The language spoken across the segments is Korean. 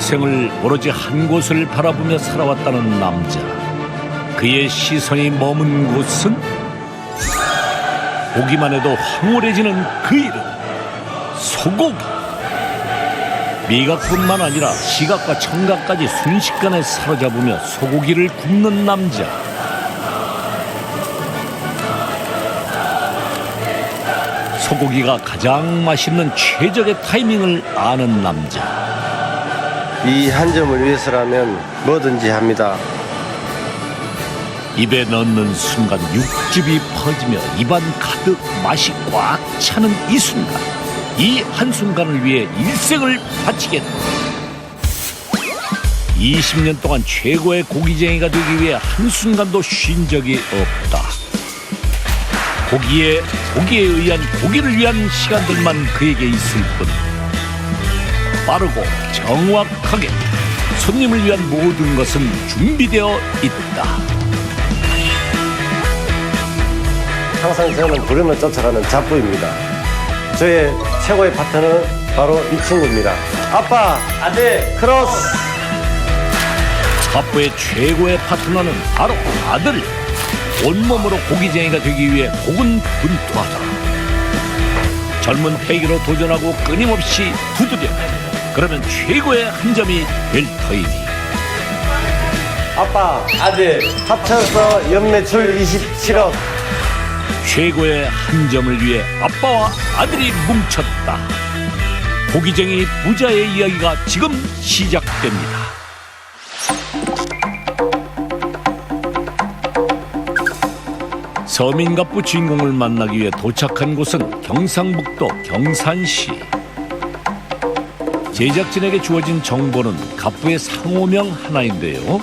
평생을 오로지 한 곳을 바라보며 살아왔다는 남자. 그의 시선이 머문 곳은 보기만 해도 황홀해지는 그 이름, 소고기. 미각뿐만 아니라 시각과 청각까지 순식간에 사로잡으며 소고기를 굽는 남자. 소고기가 가장 맛있는 최적의 타이밍을 아는 남자. 이 한 점을 위해서라면 뭐든지 합니다. 입에 넣는 순간 육즙이 퍼지며 입안 가득 맛이 꽉 차는 이 순간. 이 한순간을 위해 일생을 바치겠다. 20년 동안 최고의 고기쟁이가 되기 위해 한순간도 쉰 적이 없다. 고기에 의한 고기를 위한 시간들만 그에게 있을 뿐. 빠르고 정확하게 손님을 위한 모든 것은 준비되어 있다. 항상 저는 부름을 쫓아가는 잡부입니다. 저의 최고의 파트너는 바로 이 친구입니다. 아빠, 아들, 크로스. 잡부의 최고의 파트너는 바로 아들. 온몸으로 고기쟁이가 되기 위해 고군분투하다. 젊은 패기로 도전하고 끊임없이 두드려. 그러면 최고의 한 점이 될 터이니. 아빠, 아들, 합쳐서 연매출 27억. 최고의 한 점을 위해 아빠와 아들이 뭉쳤다. 고기쟁이 부자의 이야기가 지금 시작됩니다. 서민갑부 주인공을 만나기 위해 도착한 곳은 경상북도 경산시. 제작진에게 주어진 정보는 갑부의 상호명 하나인데요.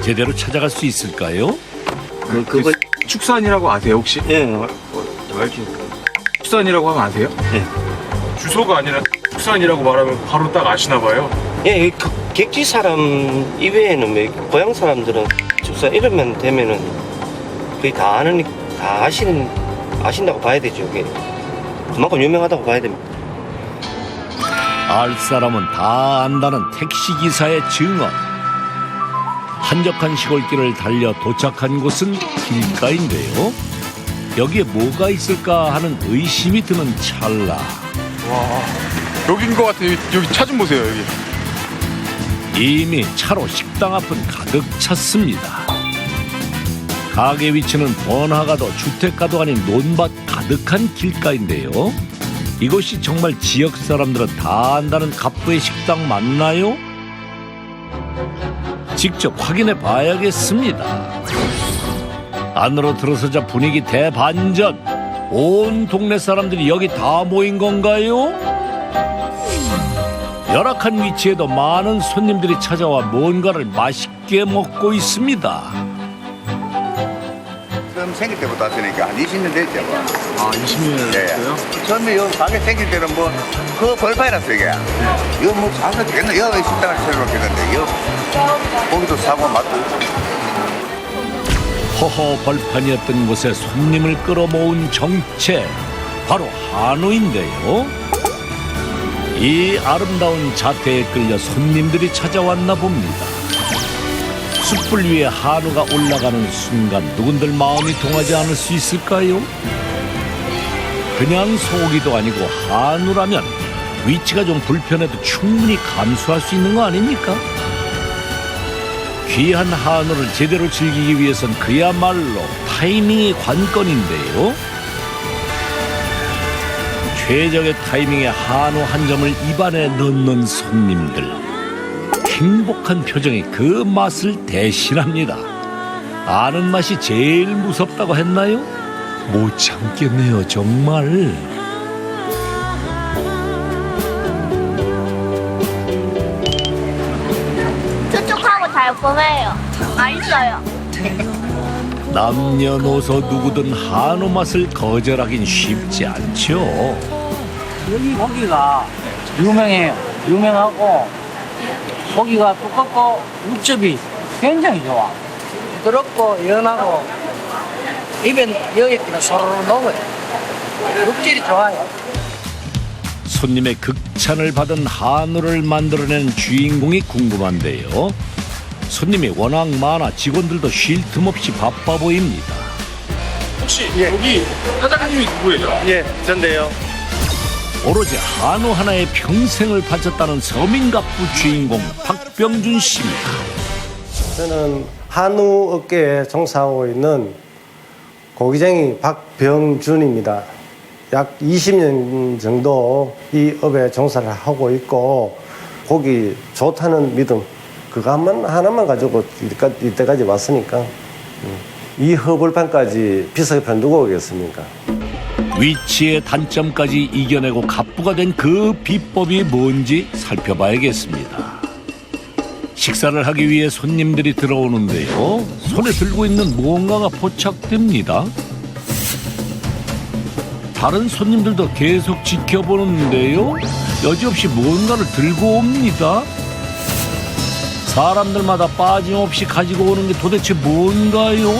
제대로 찾아갈 수 있을까요? 그거 축산이라고 아세요 혹시? 예, 알지. 축산이라고 하면 아세요? 예. 주소가 아니라 축산이라고 말하면 바로 딱 아시나 봐요. 예, 그 객지 사람 이외에는 뭐 고향 사람들은 축사 이러면 되면은 거의 다 아신다고 봐야 되죠. 이게 그만큼 유명하다고 봐야 됩니다. 알 사람은 다 안다는 택시기사의 증언. 한적한 시골길을 달려 도착한 곳은 길가인데요. 여기에 뭐가 있을까 하는 의심이 드는 찰나. 와, 여긴 것 같아요. 여기 차 좀 보세요 여기. 이미 차로 식당 앞은 가득 찼습니다. 가게 위치는 번화가도 주택가도 아닌 논밭 가득한 길가인데요. 이곳이 정말 지역 사람들은 다 안다는 갑부의 식당 맞나요? 직접 확인해 봐야겠습니다. 안으로 들어서자 분위기 대반전. 온 동네 사람들이 여기 다 모인 건가요? 열악한 위치에도 많은 손님들이 찾아와 뭔가를 맛있게 먹고 있습니다. 처음 생길 때부터 왔으니까 한 20년 됐죠. 뭐. 아 20년 됐어요? 처음에 요 가게 생길 때는 뭐 그 벌판이라서 이게 이거 뭐 가서 되겠나 여기 식당을 차려놓겠는데 이거 고기도 사고 맛도 있고. 허허 벌판이었던 곳에 손님을 끌어모은 정체, 바로 한우인데요. 이 아름다운 자태에 끌려 손님들이 찾아왔나 봅니다. 숯불 위에 한우가 올라가는 순간 누군들 마음이 동하지 않을 수 있을까요? 그냥 소고기도 아니고 한우라면 위치가 좀 불편해도 충분히 감수할 수 있는 거 아닙니까? 귀한 한우를 제대로 즐기기 위해선 그야말로 타이밍이 관건인데요. 최적의 타이밍에 한우 한 점을 입안에 넣는 손님들. 행복한 표정이 그 맛을 대신합니다. 아는 맛이 제일 무섭다고 했나요? 못 참겠네요, 정말. 촉촉하고 달콤해요. 맛있어요. 남녀노소 누구든 한우 맛을 거절하긴 쉽지 않죠. 여기 고기가 유명해요. 유명하고 고기가 두껍고 육즙이 굉장히 좋아. 부드럽고 연하고 입에 여기끼리 소로로 녹아요. 육질이 좋아요. 손님의 극찬을 받은 한우를 만들어낸 주인공이 궁금한데요. 손님이 워낙 많아 직원들도 쉴 틈 없이 바빠 보입니다. 혹시 여기 사장님이 누구예요? 예, 전데요. 오로지 한우 하나에 평생을 바쳤다는 서민갑부 주인공 박병준 씨입니다. 저는 한우 업계에 종사하고 있는 고기쟁이 박병준입니다. 약 20년 정도 이 업에 종사를 하고 있고 고기 좋다는 믿음 그거 하나만 가지고 이때까지 왔으니까 이 허벌판까지 비싸게 판 누가 오겠습니까? 위치의 단점까지 이겨내고 갑부가 된 그 비법이 뭔지 살펴봐야겠습니다. 식사를 하기 위해 손님들이 들어오는데요. 손에 들고 있는 무언가가 포착됩니다. 다른 손님들도 계속 지켜보는데요. 여지없이 무언가를 들고 옵니다. 사람들마다 빠짐없이 가지고 오는 게 도대체 뭔가요?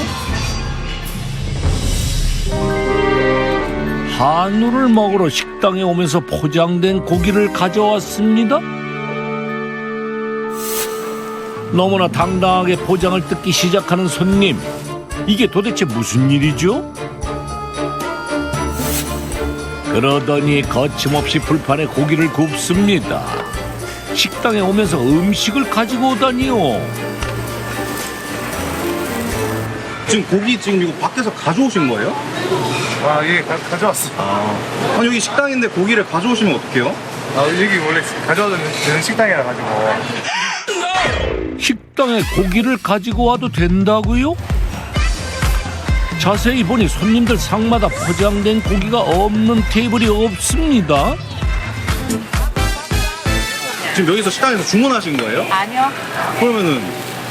한우를 먹으러 식당에 오면서 포장된 고기를 가져왔습니다. 너무나 당당하게 포장을 뜯기 시작하는 손님. 이게 도대체 무슨 일이죠? 그러더니 거침없이 불판에 고기를 굽습니다. 식당에 오면서 음식을 가지고 오다니요. 지금 고기 지금 이거 밖에서 가져오신 거예요? 아, 예, 가져왔어요. 아니 여기 식당인데 고기를 가져오시면 어떡해요? 아, 여기 원래 가져와도 되는 식당이라 가지고. 식당에 고기를 가지고 와도 된다고요? 자세히 보니 손님들 상마다 포장된 고기가 없는 테이블이 없습니다. 지금 여기서 식당에서 주문하신 거예요? 아니요. 그러면은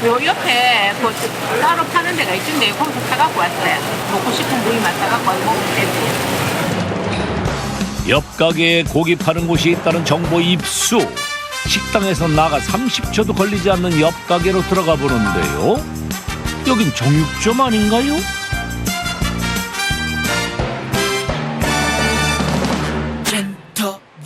요 옆에 그 따로 파는 데가 있던데 거기서 사갖고 왔어요. 먹고 싶은 부위만 사갖고 먹으면 되지. 옆 가게에 고기 파는 곳이 있다는 정보 입수. 식당에서 나가 30초도 걸리지 않는 옆 가게로 들어가 보는데요. 여긴 정육점 아닌가요?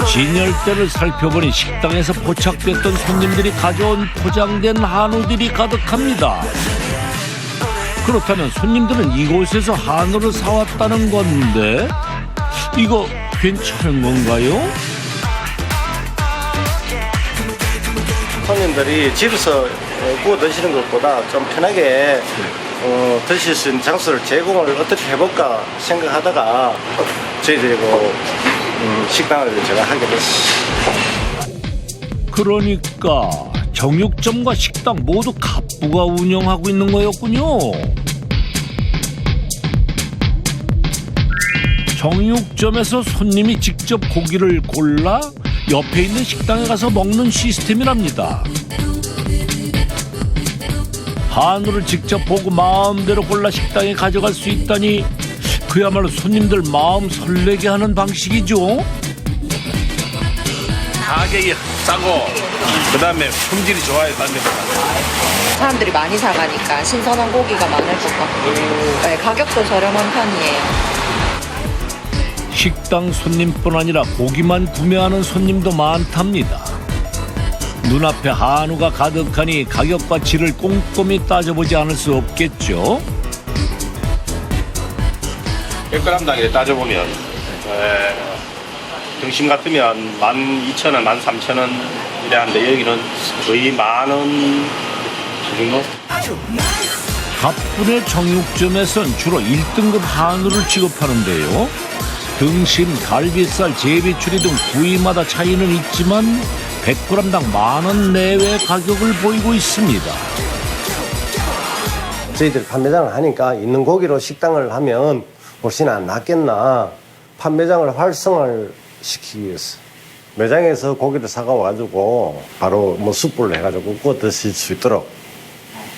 진열대를 살펴보니 식당에서 포착됐던 손님들이 가져온 포장된 한우들이 가득합니다. 그렇다면 손님들은 이곳에서 한우를 사왔다는 건데 이거 괜찮은 건가요? 손님들이 집에서 구워 드시는 것보다 좀 편하게 드실 수 있는 장소를 제공을 어떻게 해볼까 생각하다가 저희들이 식당을 제가 하게 됐습니다. 그러니까 정육점과 식당 모두 갑부가 운영하고 있는 거였군요. 정육점에서 손님이 직접 고기를 골라 옆에 있는 식당에 가서 먹는 시스템이랍니다. 한우를 직접 보고 마음대로 골라 식당에 가져갈 수 있다니 그야말로 손님들 마음 설레게 하는 방식이죠. 가격이 싸고 그다음에 품질이 좋아요. 딴 데보다. 사람들이 많이 사가니까 신선한 고기가 많을 것 같고 네, 가격도 저렴한 편이에요. 식당 손님뿐 아니라 고기만 구매하는 손님도 많답니다. 눈앞에 한우가 가득하니 가격과 질을 꼼꼼히 따져보지 않을 수 없겠죠. 100g당 따져보면 등심 같으면 12,000원, 13,000원 이래 하는데 여기는 거의 10,000원 정도? 갑분의 정육점에선 주로 1등급 한우를 취급하는데요. 등심, 갈비살, 제비추리 등 부위마다 차이는 있지만 100g당 10,000원 내외 가격을 보이고 있습니다. 저희들이 판매장을 하니까 있는 고기로 식당을 하면 훨씬 안 낫겠나 판매장을 활성화를 시키기 위해서 매장에서 고기를 사가와가지고 바로 숯불로 해가지고 구워 드실 수 있도록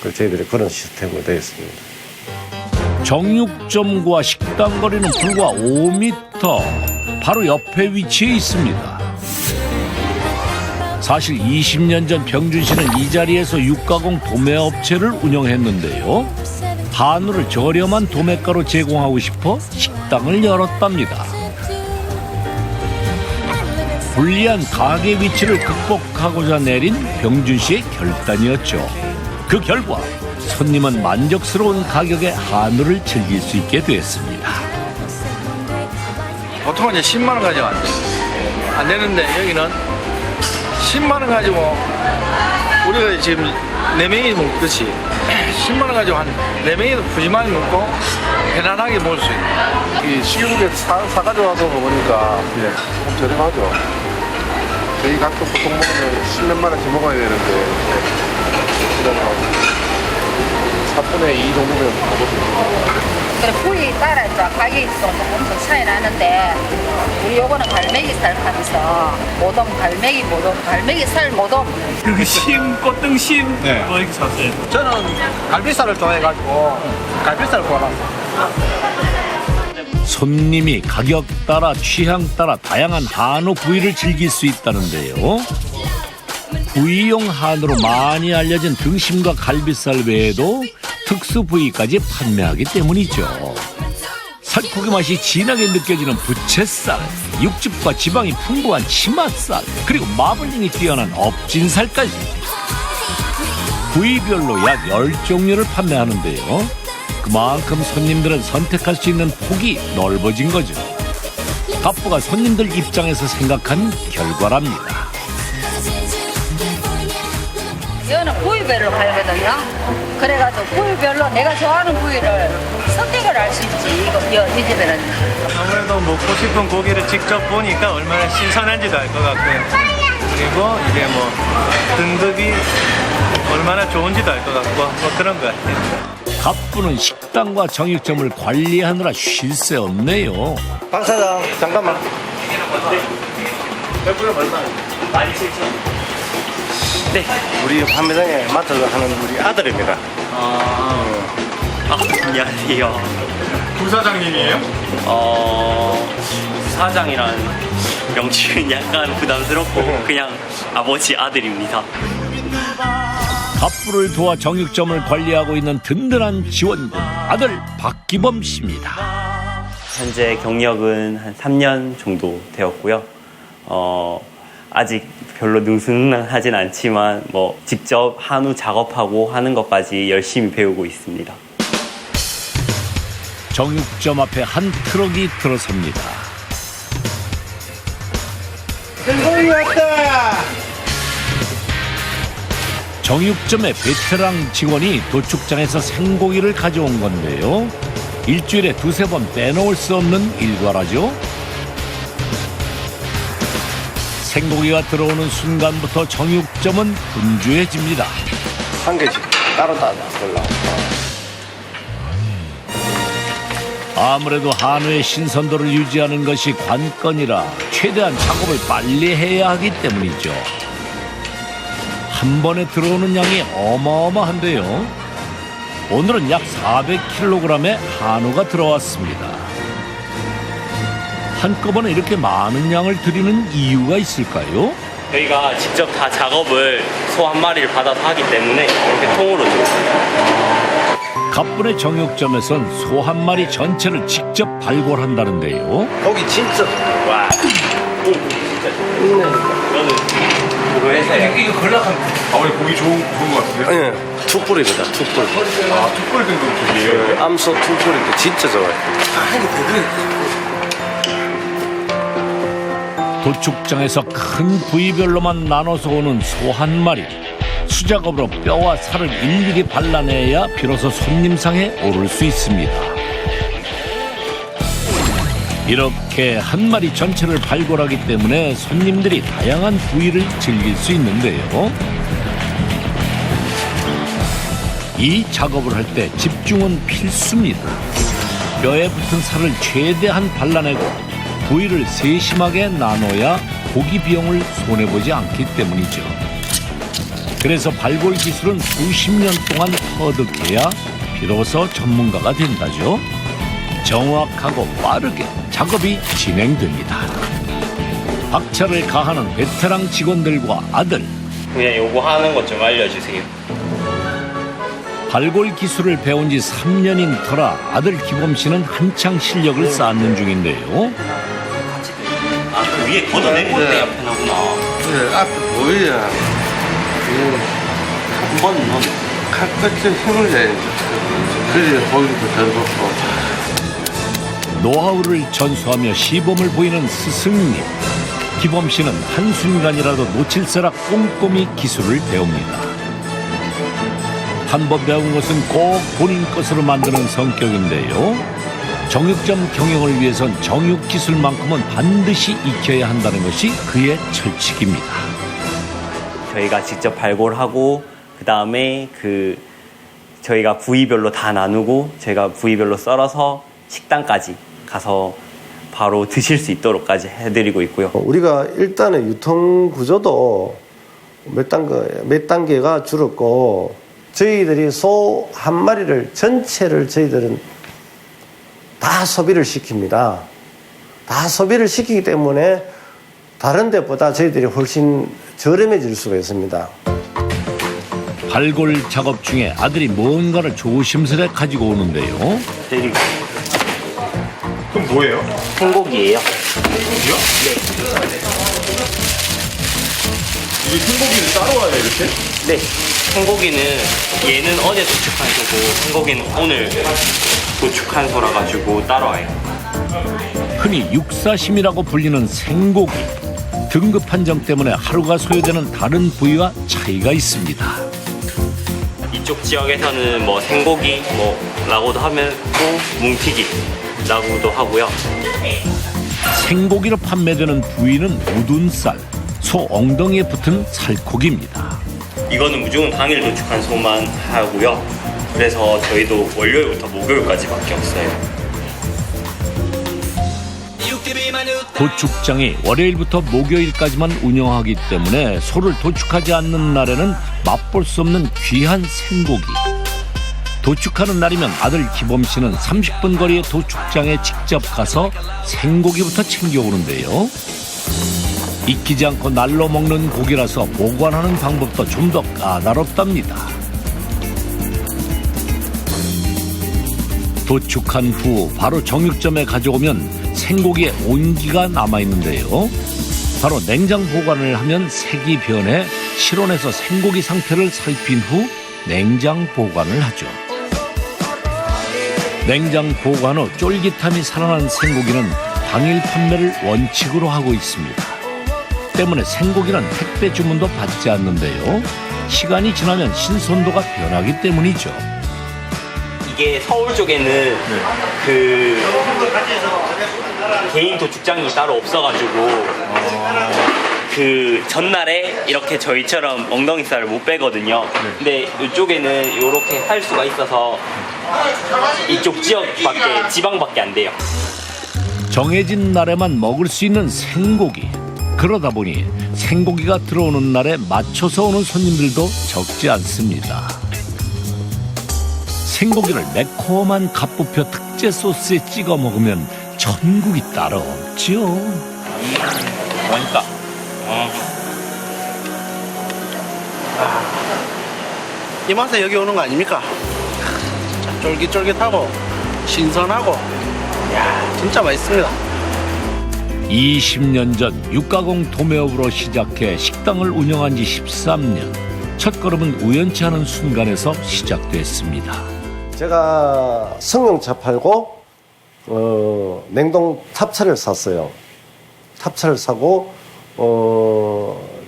저희들이 그런 시스템으로 되어 있습니다. 정육점과 식당 거리는 불과 5m 바로 옆에 위치해 있습니다. 사실 20년 전 병준 씨는 이 자리에서 육가공 도매업체를 운영했는데요. 한우를 저렴한 도매가로 제공하고 싶어 식당을 열었답니다. 불리한 가게 위치를 극복하고자 내린 병준 씨의 결단이었죠. 그 결과 손님은 만족스러운 가격의 한우를 즐길 수 있게 됐습니다. 보통은 이제 10만 원 가지고 안 되는데 여기는 10만 원 가지고 우리가 지금 4명이 먹고 그렇지 10만 원 가지고 한 4명이도 푸짐하게 먹고 편안하게 먹을 수 있는 이 시국에 사가지고 와서 먹으니까 좀 저렴하죠. 저희 각도 보통 먹으면 10몇만 원씩 먹어야 되는데 그냥 4분의 2 정도면 먹을 수 있어요. 그래 부위에 따라 이제 가격이 조금 더 차이 나는데 우리 요거는 갈매기 살 파면서 모돔 갈매기 모돔 갈매기 살 모돔 등심 꽃등심 네. 뭐 이렇게 샀어요. 저는 갈비살을 좋아해가지고 갈비살 골랐어요. 손님이 가격 따라 취향 따라 다양한 한우 부위를 즐길 수 있다는데요. 부위용 한우로 많이 알려진 등심과 갈비살 외에도 특수 부위까지 판매하기 때문이죠. 살코기 맛이 진하게 느껴지는 부채살, 육즙과 지방이 풍부한 치맛살, 그리고 마블링이 뛰어난 업진살까지 부위별로 약 10종류를 판매하는데요. 그만큼 손님들은 선택할 수 있는 폭이 넓어진 거죠. 갑부가 손님들 입장에서 생각한 결과랍니다. 이거는 부위별로 팔거든요. 그래가지고 부위별로 내가 좋아하는 부위를 선택을 할 수 있지. 이 집에는 아무래도 먹고 싶은 고기를 직접 보니까 얼마나 신선한지도 알 것 같고요. 그리고 이제 뭐 등급이 얼마나 좋은지도 알 것 같고 뭐 그런 것 같아요. 갑부는 식당과 정육점을 관리하느라 쉴 새 없네요. 박 사장 잠깐만. 네, 우리 판매장에 맡아서 하는 우리 아들입니다. 안녕하세요. 부사장님이에요? 사장이란 명칭은 약간 부담스럽고 그냥 아버지 아들입니다. 갑부를 도와 정육점을 관리하고 있는 든든한 지원군 아들 박기범 씨입니다. 현재 경력은 한 3년 정도 되었고요. 아직 별로 능수능란하진 않지만 뭐 직접 한우 작업하고 하는 것까지 열심히 배우고 있습니다. 정육점 앞에 한 트럭이 들어섭니다. 생고기 왔다. 정육점의 베테랑 직원이 도축장에서 생고기를 가져온 건데요. 일주일에 2~3번 빼놓을 수 없는 일과라죠. 생고기가 들어오는 순간부터 정육점은 분주해집니다. 한 개씩 따로 골라오고. 아무래도 한우의 신선도를 유지하는 것이 관건이라 최대한 작업을 빨리 해야 하기 때문이죠. 한 번에 들어오는 양이 어마어마한데요. 오늘은 약 400kg의 한우가 들어왔습니다. 한꺼번에 이렇게 많은 양을 드리는 이유가 있을까요? 저희가 직접 다 작업을 소 한 마리를 받아서 하기 때문에 이렇게 통으로 들어요. 갑분의 정육점에선 소 한 마리 전체를 직접 발골한다는데요. 고기 진짜 와. 진짜 저는 이거 해서요. 이거 걸락한 아버님 고기 좋은 것 같아요? 네, 투뿔입니다. 투뿔. 아 툭불 등급 고기예요? 암소 투뿔인데 진짜 좋아요. 도축장에서 큰 부위별로만 나눠서 오는 소 한 마리. 수작업으로 뼈와 살을 일일이 발라내야 비로소 손님상에 오를 수 있습니다. 이렇게 한 마리 전체를 발골하기 때문에 손님들이 다양한 부위를 즐길 수 있는데요. 이 작업을 할 때 집중은 필수입니다. 뼈에 붙은 살을 최대한 발라내고 부위를 세심하게 나눠야 고기 비용을 손해보지 않기 때문이죠. 그래서 발골 기술은 수십 년 동안 터득해야 비로소 전문가가 된다죠. 정확하고 빠르게 작업이 진행됩니다. 박차를 가하는 베테랑 직원들과 아들. 그냥 요거 하는 것 좀 알려주세요. 발골 기술을 배운 지 3년인 터라 아들 기범 씨는 한창 실력을 쌓는 중인데요. 아, 그 위에 걷어내고 때 옆에 놓고. 하구나. 그래, 앞에 보이야. 한 번은 넣어. 칼끝에 힘을 내야지. 그래야 고기도 덜 먹고. 노하우를 전수하며 시범을 보이는 스승님. 기범 씨는 한순간이라도 놓칠세라 꼼꼼히 기술을 배웁니다. 한 번 배운 것은 꼭 본인 것으로 만드는 성격인데요. 정육점 경영을 위해선 정육 기술만큼은 반드시 익혀야 한다는 것이 그의 철칙입니다. 저희가 직접 발골하고 그다음에 저희가 부위별로 다 나누고 저희가 부위별로 썰어서 식당까지 가서 바로 드실 수 있도록까지 해드리고 있고요. 우리가 일단은 유통 구조도 몇 단계가 줄었고 저희들이 소 한 마리를 전체를 저희들은 다 소비를 시킵니다. 다 소비를 시키기 때문에 다른 데보다 저희들이 훨씬 저렴해질 수가 있습니다. 발골 작업 중에 아들이 뭔가를 조심스레 가지고 오는데요. 그럼 뭐예요? 생고기예요. 생고기요? 네. 이게 생고기를 따로 와요, 이렇게? 네. 생고기는 얘는 어제 도축한 소고 생고기는 오늘 도축한 소라 가지고 따로 와요. 흔히 육사심이라고 불리는 생고기. 등급 판정 때문에 하루가 소요되는 다른 부위와 차이가 있습니다. 이쪽 지역에서는 뭐 생고기 라고도 하면 또 뭉티기라고도 하고요. 생고기로 판매되는 부위는 우둔살, 소 엉덩이에 붙은 살코기입니다. 이거는 무조건 당일 도축한 소만 하고요. 그래서 저희도 월요일부터 목요일까지밖에 없어요. 도축장이 월요일부터 목요일까지만 운영하기 때문에 소를 도축하지 않는 날에는 맛볼 수 없는 귀한 생고기. 도축하는 날이면 아들 기범 씨는 30분 거리의 도축장에 직접 가서 생고기부터 챙겨오는데요. 익히지 않고 날로 먹는 고기라서 보관하는 방법도 좀 더 까다롭답니다. 도축한 후 바로 정육점에 가져오면 생고기에 온기가 남아있는데요. 바로 냉장 보관을 하면 색이 변해 실온에서 생고기 상태를 살핀 후 냉장 보관을 하죠. 냉장 보관 후 쫄깃함이 살아난 생고기는 당일 판매를 원칙으로 하고 있습니다. 때문에 생고기는 택배 주문도 받지 않는데요. 시간이 지나면 신선도가 변하기 때문이죠. 이게 서울 쪽에는 개인 도축장이 따로 없어가지고 전날에 이렇게 저희처럼 엉덩이살을 못 빼거든요. 근데 이쪽에는 이렇게 할 수가 있어서 이쪽 지방밖에 안 돼요. 정해진 날에만 먹을 수 있는 생고기. 그러다 보니 생고기가 들어오는 날에 맞춰서 오는 손님들도 적지 않습니다. 생고기를 매콤한 갑부표 특제 소스에 찍어 먹으면 전국이 따로 없죠. 그러니까 이 맛에 여기 오는 거 아닙니까? 진짜 쫄깃쫄깃하고 신선하고 진짜 맛있습니다. 20년 전 육가공 도매업으로 시작해 식당을 운영한 지 13년. 첫걸음은 우연치 않은 순간에서 시작됐습니다. 제가 성형차 팔고 냉동 탑차를 샀어요. 탑차를 사고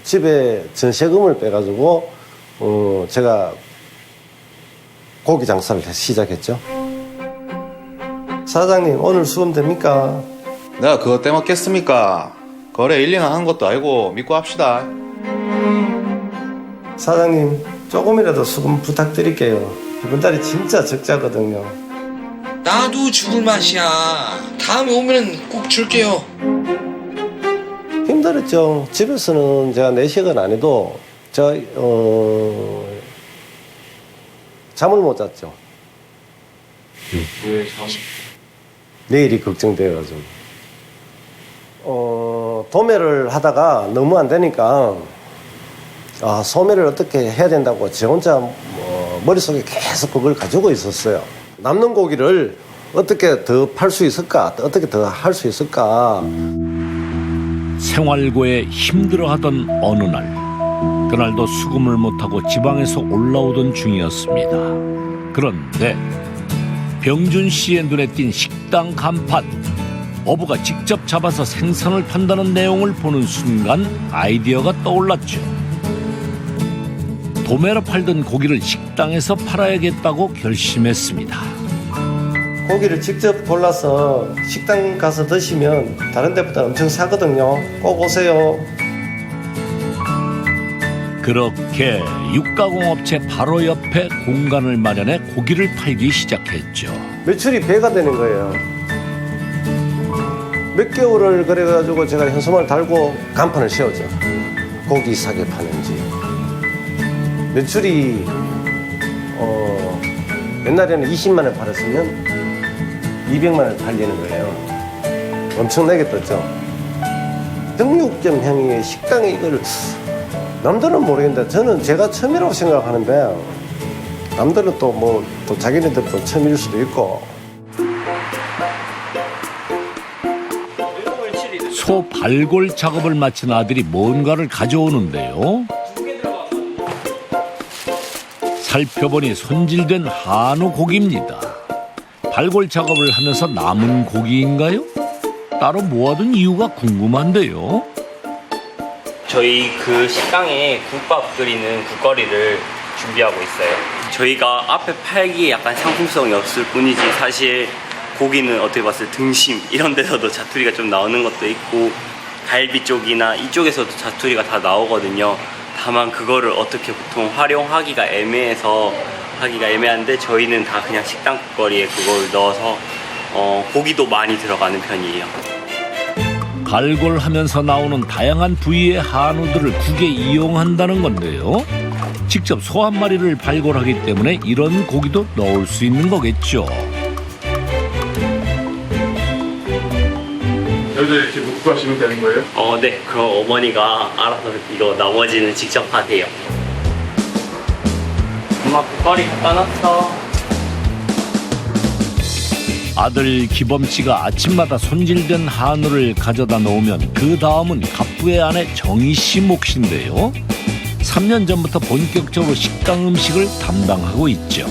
집에 전세금을 빼가지고 제가 고기 장사를 시작했죠. 사장님 오늘 수금 됩니까? 내가 그것 때문에 겠습니까? 거래 1, 2년 한 것도 아니고 믿고 합시다. 사장님 조금이라도 수금 부탁드릴게요. 이번 달에 진짜 적자거든요. 나도 죽을 맛이야. 다음에 오면 꼭 줄게요. 힘들었죠. 집에서는 제가 4시간 안 해도 잠을 못 잤죠. 내일이 걱정돼가지고. 도매를 하다가 너무 안 되니까 소매를 어떻게 해야 된다고 제 혼자 머릿속에 계속 그걸 가지고 있었어요. 남는 고기를 어떻게 더 팔 수 있을까? 어떻게 더 할 수 있을까? 생활고에 힘들어하던 어느 날, 그날도 수금을 못하고 지방에서 올라오던 중이었습니다. 그런데 병준 씨의 눈에 띈 식당 간판, 어부가 직접 잡아서 생선을 판다는 내용을 보는 순간 아이디어가 떠올랐죠. 도매로 팔던 고기를 식당에서 팔아야겠다고 결심했습니다. 고기를 직접 골라서 식당 가서 드시면 다른 데보다 엄청 싸거든요. 꼭 오세요. 그렇게 육가공업체 바로 옆에 공간을 마련해 고기를 팔기 시작했죠. 매출이 배가 되는 거예요. 몇 개월을 그래가지고 제가 현수막을 달고 간판을 씌웠죠. 고기 싸게 파는지. 매출이 옛날에는 20만 원 팔았으면 200만 원 팔리는 거예요. 엄청나게 떴죠. 등육점 향이 식당에 이걸 남들은 모르겠는데 저는 제가 처음이라고 생각하는데 남들은 또 뭐 또 자기네들도 처음일 수도 있고. 소 발골 작업을 마친 아들이 뭔가를 가져오는데요. 살펴보니 손질된 한우 고기입니다. 발골 작업을 하면서 남은 고기인가요? 따로 모아둔 이유가 궁금한데요. 저희 그 식당에 국밥 끓이는 국거리를 준비하고 있어요. 저희가 앞에 팔기에 약간 상품성이 없을 뿐이지 사실 고기는 어떻게 봤을 때 등심 이런 데서도 자투리가 좀 나오는 것도 있고 갈비 쪽이나 이쪽에서도 자투리가 다 나오거든요. 다만 그거를 어떻게 보통 활용하기가 애매해서 하기가 애매한데 저희는 다 그냥 식당 국거리에 그걸 넣어서 고기도 많이 들어가는 편이에요. 발골하면서 나오는 다양한 부위의 한우들을 국에 이용한다는 건데요. 직접 소 한 마리를 발골하기 때문에 이런 고기도 넣을 수 있는 거겠죠. 여기서 이렇게 묶고 하시면 되는 거예요? 네. 그럼 어머니가 알아서 이거 나머지는 직접 하세요. 엄마 국거리 갖다 놨어. 아들 기범씨가 아침마다 손질된 한우를 가져다 놓으면 그 다음은 갑부의 아내 정희씨 몫인데요. 3년 전부터 본격적으로 식당 음식을 담당하고 있죠.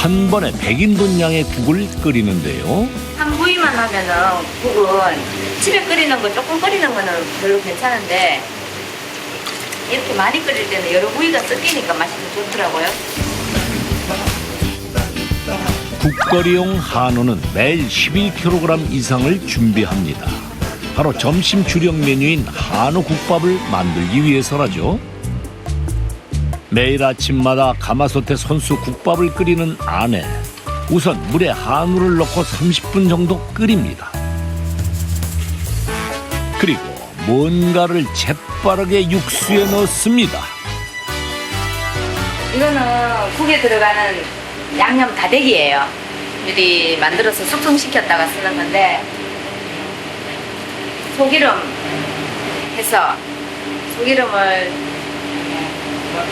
한 번에 100인분 양의 국을 끓이는데요. 한 부위만 하면은 국은 집에 끓이는 거 조금 끓이는 거는 별로 괜찮은데 이렇게 많이 끓일 때는 여러 부위가 섞이니까 맛이 더 좋더라고요. 국거리용 한우는 매일 11kg 이상을 준비합니다. 바로 점심 주력 메뉴인 한우 국밥을 만들기 위해서라죠. 매일 아침마다 가마솥에 손수 국밥을 끓이는 아내. 우선 물에 한우를 넣고 30분 정도 끓입니다. 그리고 뭔가를 재빠르게 육수에 넣습니다. 이거는 국에 들어가는 양념 다대기예요. 미리 만들어서 숙성시켰다가 쓰는 건데 소기름 해서 소기름을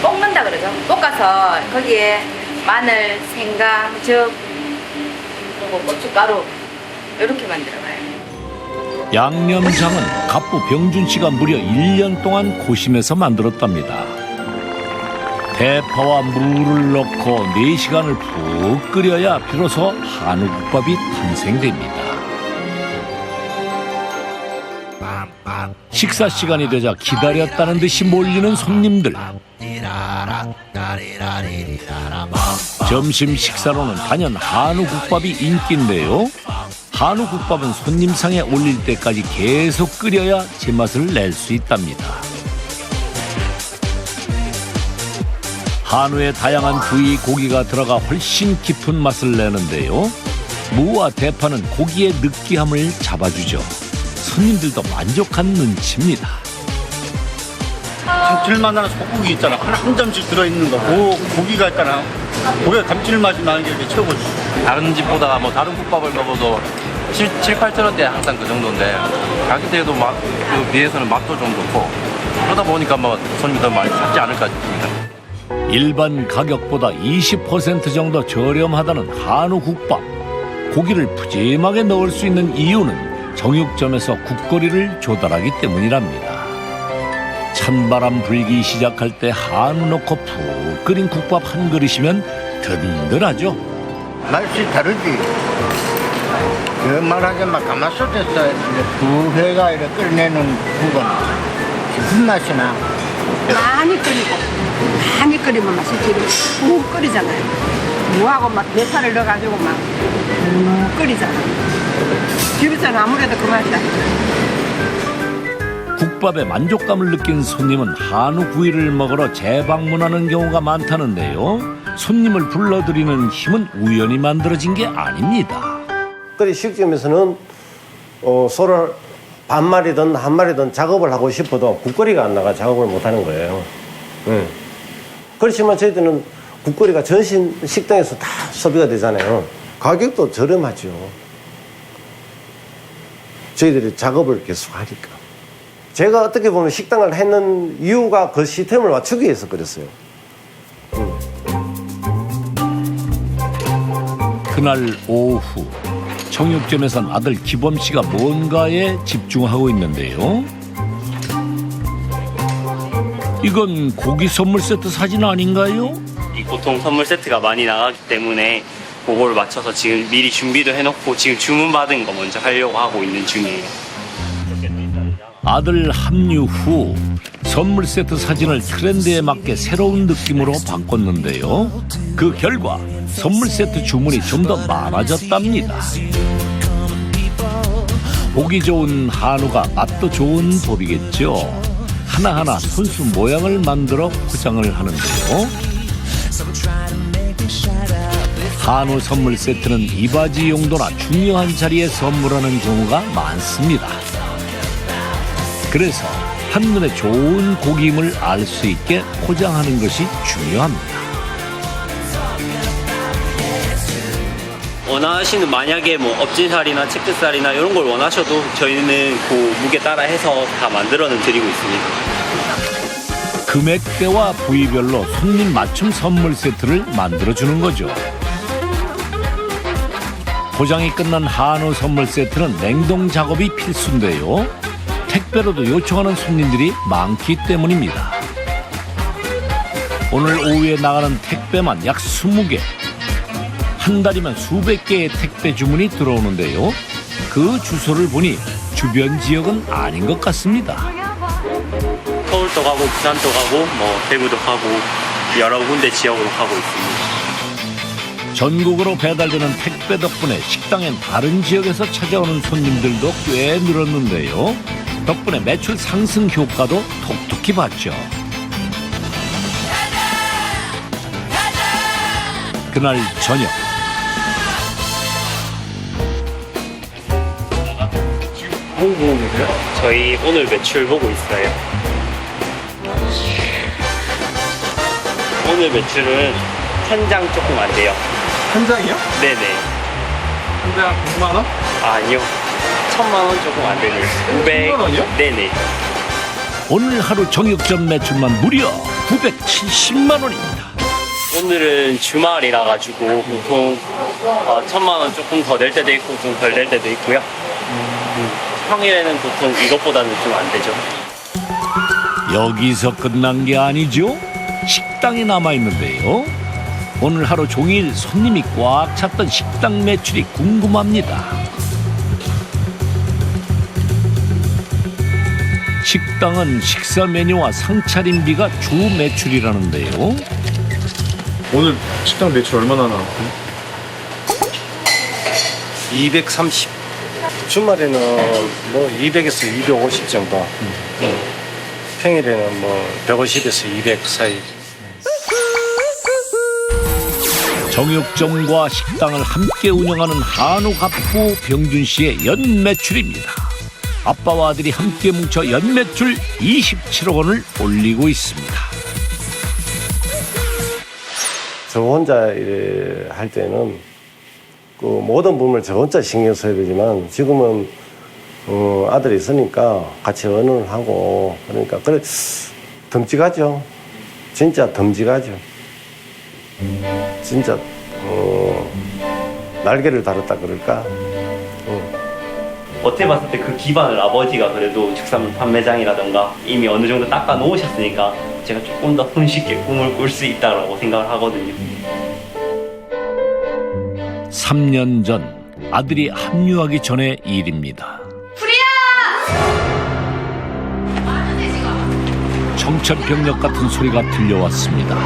볶는다 그러죠. 볶아서 거기에 마늘, 생강, 즙, 그리고 고춧가루 이렇게 만들어가요. 양념장은 갑부 병준 씨가 무려 1년 동안 고심해서 만들었답니다. 대파와 무를 넣고 4시간을 푹 끓여야 비로소 한우국밥이 탄생됩니다. 식사 시간이 되자 기다렸다는 듯이 몰리는 손님들. 점심 식사로는 단연 한우국밥이 인기인데요. 한우국밥은 손님상에 올릴 때까지 계속 끓여야 제맛을 낼 수 있답니다. 한우의 다양한 부위 고기가 들어가 훨씬 깊은 맛을 내는데요. 무와 대파는 고기의 느끼함을 잡아주죠. 손님들도 만족한 눈치입니다. 감칠맛 나는 소고기 있잖아. 한 점씩 들어있는 거. 그 고기가 있잖아. 고기가 감칠맛이 나는 게 이렇게 최고지. 다른 집보다 뭐 다른 국밥을 먹어도 7, 8,000원대 항상 그 정도인데 가격대에도 그 비해서는 맛도 좀 좋고 그러다 보니까 뭐 손님이 더 많이 찾지 않을까 싶습니다. 일반 가격보다 20% 정도 저렴하다는 한우국밥. 고기를 푸짐하게 넣을 수 있는 이유는 정육점에서 국거리를 조달하기 때문이랍니다. 찬바람 불기 시작할 때 한우 넣고 푹 끓인 국밥 한 그릇이면 든든하죠. 맛이 다르지. 그 말하자면 가마솥에서 부회가 이렇게 끓여내는 국은 깊은 맛이 나. 많이 끓이면 맛있지. 푹 끓이잖아요. 무하고 막 대파를 넣어가지고 막 끓이잖아. 집에서는 아무래도 그 맛이야. 국밥에 만족감을 느낀 손님은 한우 구이를 먹으러 재방문하는 경우가 많다는데요. 손님을 불러들이는 힘은 우연히 만들어진 게 아닙니다. 그래 식점에서는 소를 반 마리든 한 마리든 작업을 하고 싶어도 국거리가 안 나가 작업을 못 하는 거예요. 그렇지만 저희들은 국거리가 전신 식당에서 다 소비가 되잖아요. 가격도 저렴하죠. 저희들이 작업을 계속 하니까. 제가 어떻게 보면 식당을 했는 이유가 그 시스템을 맞추기 위해서 그랬어요. 그날 오후 정육점에선 아들 기범 씨가 뭔가에 집중하고 있는데요. 이건 고기 선물 세트 사진 아닌가요? 보통 선물 세트가 많이 나가기 때문에 그거를 맞춰서 지금 미리 준비도 해놓고 지금 주문받은 거 먼저 하려고 하고 있는 중이에요. 아들 합류 후 선물 세트 사진을 트렌드에 맞게 새로운 느낌으로 바꿨는데요. 그 결과 선물 세트 주문이 좀 더 많아졌답니다. 보기 좋은 한우가 맛도 좋은 법이겠죠. 하나하나 손수 모양을 만들어 포장을 하는데요. 한우 선물 세트는 이바지 용도나 중요한 자리에 선물하는 경우가 많습니다. 그래서 한눈에 좋은 고기임을 알 수 있게 포장하는 것이 중요합니다. 원하시는 만약에 뭐 업진살이나 체크살이나 이런 걸 원하셔도 저희는 그 무게 따라 해서 다 만들어는 드리고 있습니다. 금액대와 부위별로 손님 맞춤 선물 세트를 만들어주는 거죠. 포장이 끝난 한우 선물 세트는 냉동 작업이 필수인데요. 택배로도 요청하는 손님들이 많기 때문입니다. 오늘 오후에 나가는 택배만 약 20개. 한 달이면 수백 개의 택배 주문이 들어오는데요. 그 주소를 보니 주변 지역은 아닌 것 같습니다. 서울도 가고 부산도 가고 뭐 대구도 가고 여러 군데 지역으로 가고 있습니다. 전국으로 배달되는 택배 덕분에 식당엔 다른 지역에서 찾아오는 손님들도 꽤 늘었는데요. 덕분에 매출 상승 효과도 톡톡히 봤죠. 그날 저녁 뭐 보고 계세요? 저희 오늘 매출 보고 있어요. 오늘 매출은 한 장 조금 안 돼요. 한 장이요? 네네. 한 장 9만 원? 아니요. 1,000만 원 조금 안 되네요. 900만 원이요? 네네. 오늘 하루 정육점 매출만 무려 970만 원입니다. 오늘은 주말이라 가지고 보통 1,000만 원 조금 더 낼 때도 있고 좀 덜 낼 때도 있고요. 평일에는 보통 이것보다는 좀 안 되죠. 여기서 끝난 게 아니죠. 식당이 남아있는데요. 오늘 하루 종일 손님이 꽉 찼던 식당 매출이 궁금합니다. 식당은 식사 메뉴와 상차림비가 주 매출이라는데요. 오늘 식당 매출 얼마나 나왔어요? 230. 주말에는 뭐 200에서 250 정도. 평일에는 뭐 150에서 200 사이. 정육점과 식당을 함께 운영하는 한우 갑부 병준 씨의 연 매출입니다. 아빠와 아들이 함께 뭉쳐 연 매출 27억 원을 올리고 있습니다. 저 혼자 할 때는 그 모든 부분을 저 혼자 신경 써야 되지만 지금은 아들이 있으니까 같이 의논을 하고 그러니까 그래 듬직하죠. 진짜 듬직하죠. 진짜 날개를 달았다 그럴까. 어떻게 봤을 때 그 기반을 아버지가 그래도 축산물 판매장이라던가 이미 어느 정도 닦아 놓으셨으니까 제가 조금 더 손쉽게 꿈을 꿀 수 있다고 생각을 하거든요. 3년 전 아들이 합류하기 전의 일입니다. 청천벽력 같은 소리가 들려왔습니다.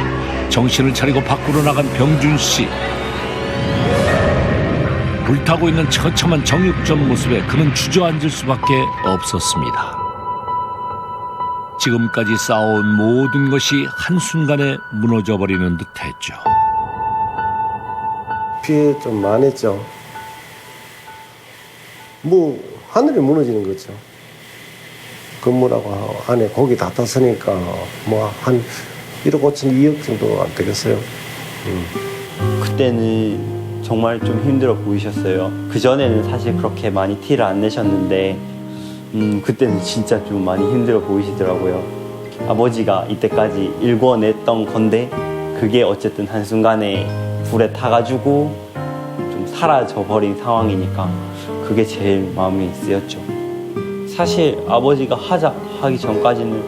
정신을 차리고 밖으로 나간 병준 씨. 불타고 있는 처참한 정육점 모습에 그는 주저앉을 수밖에 없었습니다. 지금까지 쌓아온 모든 것이 한순간에 무너져버리는 듯했죠. 피해 좀 많았죠. 뭐 하늘이 무너지는 거죠. 건물하고 안에 고기 다 탔으니까 뭐 한 1억 5천 2억 정도 안 되겠어요. 그때는 정말 좀 힘들어 보이셨어요. 그전에는 사실 그렇게 많이 티를 안 내셨는데 그때는 진짜 좀 많이 힘들어 보이시더라고요. 아버지가 이때까지 일궈냈던 건데 그게 어쨌든 한순간에 불에 타가지고 좀 사라져버린 상황이니까 그게 제일 마음이 쓰였죠. 사실 아버지가 하기 전까지는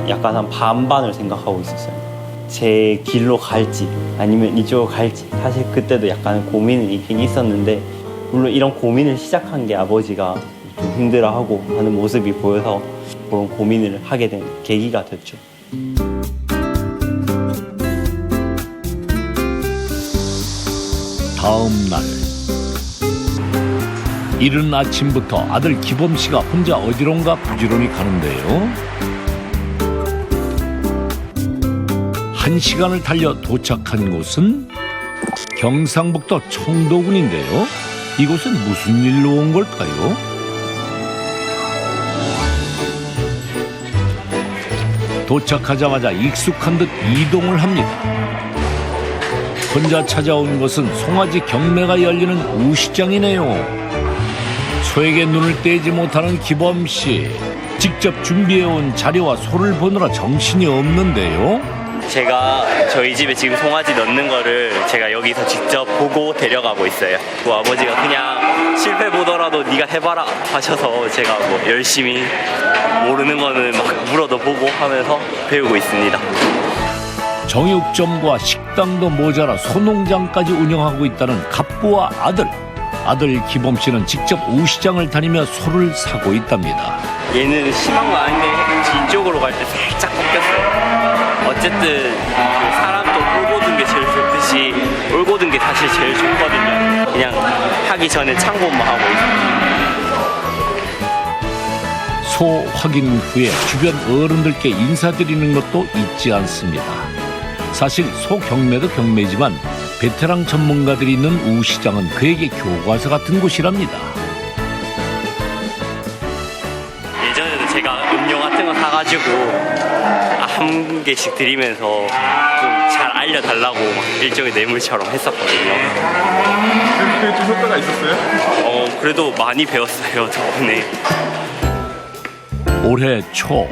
약간 한 반반을 생각하고 있었어요. 제 길로 갈지 아니면 이쪽으로 갈지 사실 그때도 약간 고민은 있긴 있었는데 물론 이런 고민을 시작한 게 아버지가 좀 힘들어하고 하는 모습이 보여서 그런 고민을 하게 된 계기가 됐죠. 다음 날 이른 아침부터 아들 기범 씨가 혼자 어디론가 부지런히 가는데요. 1시간을 달려 도착한 곳은 경상북도 청도군인데요. 이곳은 무슨 일로 온 걸까요? 도착하자마자 익숙한 듯 이동을 합니다. 혼자 찾아온 것은 송아지 경매가 열리는 우시장이네요. 소에게 눈을 떼지 못하는 기범 씨. 직접 준비해온 자료와 소를 보느라 정신이 없는데요. 제가 저희 집에 지금 송아지 넣는 거를 제가 여기서 직접 보고 데려가고 있어요. 그 아버지가 그냥 실패 보더라도 네가 해봐라 하셔서 제가 뭐 열심히 모르는 거는 막 물어도 보고 하면서 배우고 있습니다. 정육점과 식당도 모자라 소농장까지 운영하고 있다는 갑부와 아들. 아들 기범 씨는 직접 우시장을 다니며 소를 사고 있답니다. 얘는 심한 건 아닌데 뒤쪽으로 갈 때 살짝 꺾였어요. 어쨌든 그 사람도 울고 든 게 제일 좋듯이 울고 든 게 사실 제일 좋거든요. 그냥 하기 전에 참고만 하고 있어요. 소 확인 후에 주변 어른들께 인사드리는 것도 잊지 않습니다. 사실 소 경매도 경매지만 베테랑 전문가들이 있는 우시장은 그에게 교과서 같은 곳이랍니다. 예전에도 제가 음료 같은 거 사가지고 한 개씩 드리면서 좀 잘 알려달라고 막 일종의 뇌물처럼 했었거든요. 그게 좀 효과가 있었어요? 그래도 많이 배웠어요, 덕분에. 올해 초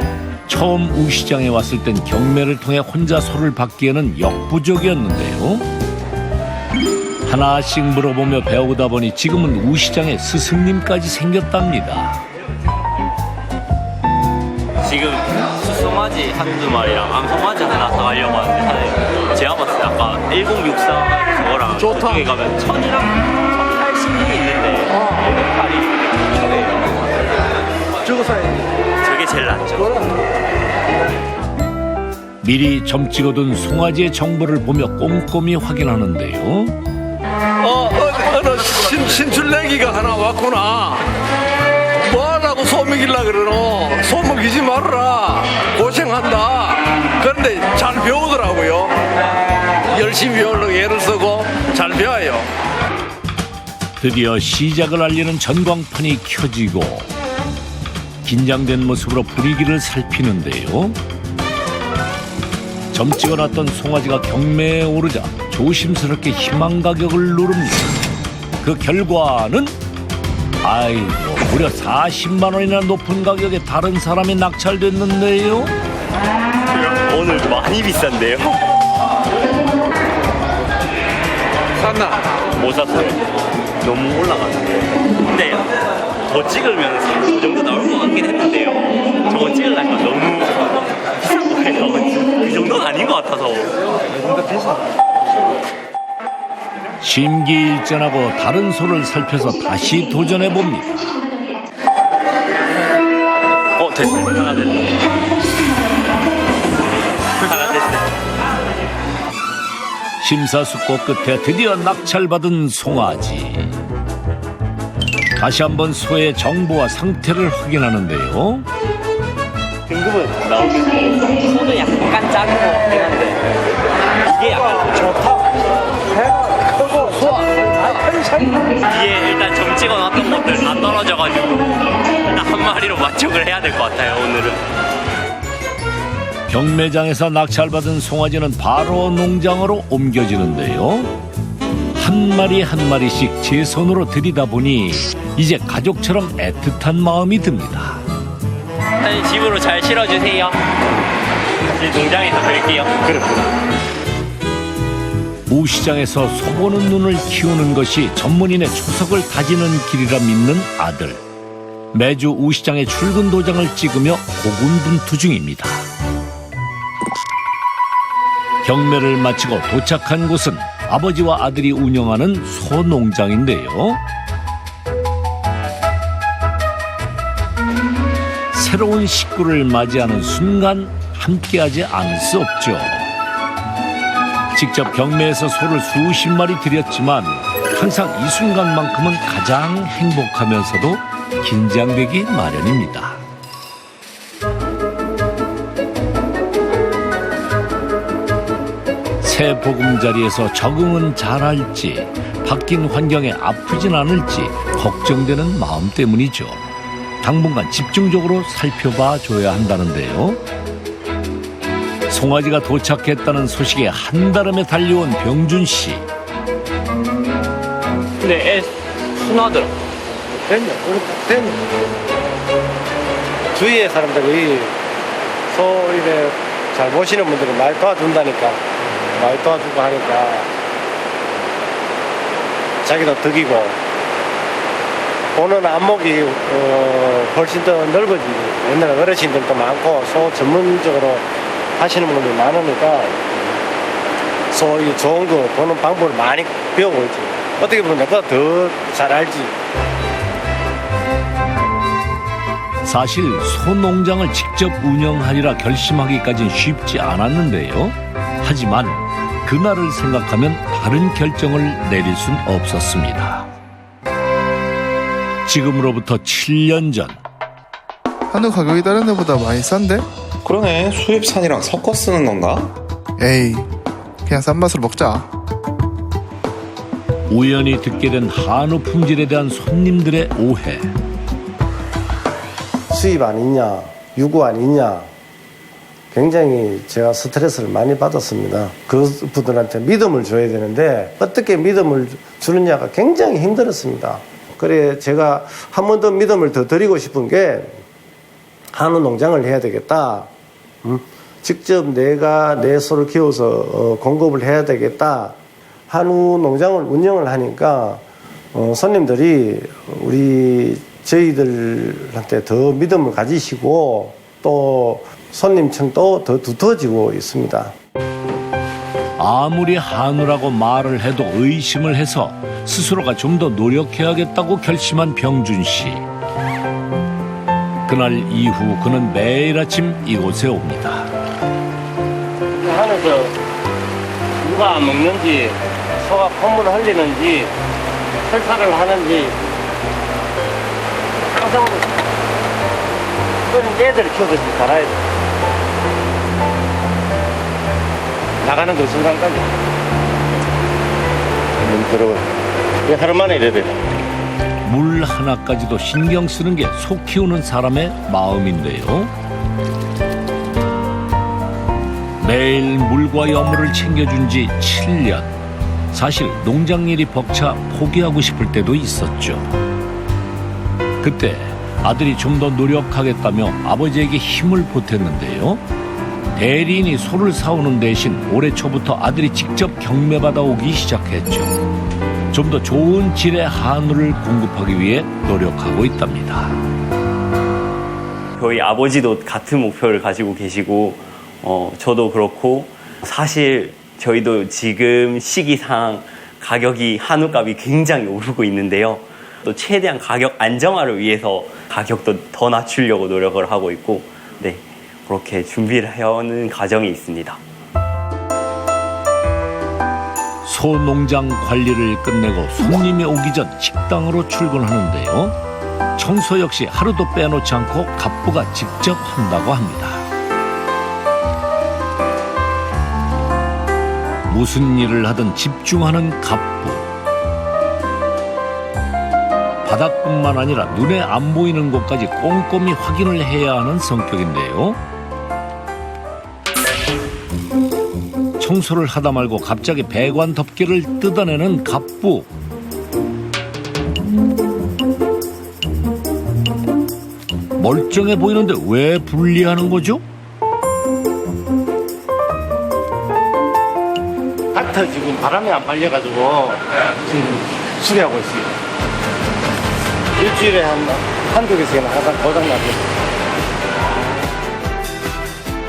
처음 우시장에 왔을 땐 경매를 통해 혼자 소를 받기에는 역부족이었는데요. 하나씩 물어보며 배우다 보니 지금은 우시장에 스승님까지 생겼답니다. 지금 수송아지 한두 마리랑 암송아지 하나 더 하려고 하는데 사장님 제가 봤을 때 아까 1064 저거랑 그쪽에 가면 1000이랑 1080이 있는데 1008이 저거예요. 저거 사야지. 저게 제일 낫죠. 미리 점 찍어둔 송아지의 정보를 보며 꼼꼼히 확인하는데요. 신출내기가 하나 왔구나. 뭐하라고 소 먹이려고 그러노? 소 먹이지 말아라. 고생한다. 그런데 잘 배우더라고요. 열심히 배우려고 애를 쓰고 잘 배워요. 드디어 시작을 알리는 전광판이 켜지고 긴장된 모습으로 분위기를 살피는데요. 점 찍어놨던 송아지가 경매에 오르자 조심스럽게 희망 가격을 누릅니다. 그 결과는 아이고 무려 40만 원이나 높은 가격에 다른 사람이 낙찰됐는데요. 오늘 많이 비싼데요? 샀나? 못 샀어요. 너무 올라가는데 근데 더 찍으면 그 정도 나올 것 같긴 했는데요. 저거 찍으려니까 너무 비싼 거예요. 그 정도는 아닌 것 같아서. 심기일전하고 다른 소를 살펴서 다시 도전해 봅니다. 됐어요. 하나 됐어요. 하나 됐어요. 심사숙고 끝에 드디어 낙찰받은 송아지. 다시 한번 소의 정보와 상태를 확인하는데요. 등급은 나오겠고 소는 약간 작은 것 같긴 한데 이게 약간 좋다. 크고 소와 뒤에 일단 점 찍어놨던 것들 다 떨어져가지고 일단 한 마리로 만족을 해야 될 것 같아요. 오늘은 경매장에서 낙찰받은 송아지는 바로 농장으로 옮겨지는데요. 한 마리 한 마리씩 제 손으로 들이다 보니 이제 가족처럼 애틋한 마음이 듭니다. 사실 집으로 잘 실어주세요. 다시 농장에서 뵐게요. 그렇구나. 우시장에서 소보는 눈을 키우는 것이 전문인의 초석을 다지는 길이라 믿는 아들. 매주 우시장에 출근 도장을 찍으며 고군분투 중입니다. 경매를 마치고 도착한 곳은 아버지와 아들이 운영하는 소농장인데요. 새로운 식구를 맞이하는 순간 함께하지 않을 수 없죠. 직접 경매에서 소를 수십 마리 들였지만 항상 이 순간만큼은 가장 행복하면서도 긴장되기 마련입니다. 새 보금자리에서 적응은 잘할지, 바뀐 환경에 아프진 않을지 걱정되는 마음 때문이죠. 당분간 집중적으로 살펴봐 줘야 한다는데요. 송아지가 도착했다는 소식에 한달음에 달려온 병준 씨. 근데 애 순하더라. 됐네. 주위의 사람들이 소 이래 잘 모시는 분들이 많이 도와준다니까. 많이 도와주고 하니까 자기도 덕이고 보는 안목이 훨씬 더 넓어지고 옛날에 어르신들도 많고 소 전문적으로 하시는 분들이 많으니까 소이 좋은 거 보는 방법을 많이 배우고 있지. 어떻게 보면 내가 더 잘 알지. 사실 소농장을 직접 운영하리라 결심하기까지는 쉽지 않았는데요. 하지만 그날을 생각하면 다른 결정을 내릴 순 없었습니다. 지금으로부터 7년 전. 한우 가격이 다른 데보다 많이 싼데? 그러네. 수입산이랑 섞어 쓰는 건가? 에이, 그냥 싼 맛으로 먹자. 우연히 듣게 된 한우 품질에 대한 손님들의 오해. 수입 아니냐, 유구 아니냐, 굉장히 제가 스트레스를 많이 받았습니다. 그분들한테 믿음을 줘야 되는데 어떻게 믿음을 주느냐가 굉장히 힘들었습니다. 그래 제가 한 번 더 믿음을 더 드리고 싶은 게 한우 농장을 해야 되겠다. 직접 내가 내 소를 키워서 공급을 해야 되겠다. 한우 농장을 운영을 하니까 손님들이 저희들한테 더 믿음을 가지시고 또 손님층도 더 두터워지고 있습니다. 아무리 한우라고 말을 해도 의심을 해서 스스로가 좀 더 노력해야겠다고 결심한 병준 씨. 그날 이후 그는 매일 아침 이곳에 옵니다. 한우에서 누가 안 먹는지, 소가 콧물을 흘리는지, 설사를 하는지 항상 그런 애들을 키우듯이 살아야 돼. 나가는 그 순간까지. 너무 더러워. 왜 하루 만에 이래야 되나? 물 하나까지도 신경 쓰는 게 소 키우는 사람의 마음인데요. 매일 물과 여물을 챙겨준 지 7년. 사실 농장 일이 벅차 포기하고 싶을 때도 있었죠. 그때 아들이 좀 더 노력하겠다며 아버지에게 힘을 보탰는데요. 대리인이 소를 사오는 대신 올해 초부터 아들이 직접 경매받아 오기 시작했죠. 좀 더 좋은 질의 한우를 공급하기 위해 노력하고 있답니다. 저희 아버지도 같은 목표를 가지고 계시고 저도 그렇고 사실 저희도 지금 시기상 가격이 한우값이 굉장히 오르고 있는데요. 또 최대한 가격 안정화를 위해서 가격도 더 낮추려고 노력을 하고 있고 네 그렇게 준비를 해오는 과정이 있습니다. 소농장 관리를 끝내고 손님이 오기 전 식당으로 출근하는데요. 청소 역시 하루도 빼놓지 않고 갑부가 직접 한다고 합니다. 무슨 일을 하든 집중하는 갑부. 바닥뿐만 아니라 눈에 안 보이는 곳까지 꼼꼼히 확인을 해야 하는 성격인데요. 청소를 하다 말고 갑자기 배관 덮개를 뜯어내는 갑부. 멀쩡해 보이는데 왜 분리하는 거죠? 닥터 지금 바람이 안 팔려가지고 지금 수리하고 있어요. 일주일에 한두 개씩은 항상 고장나죠.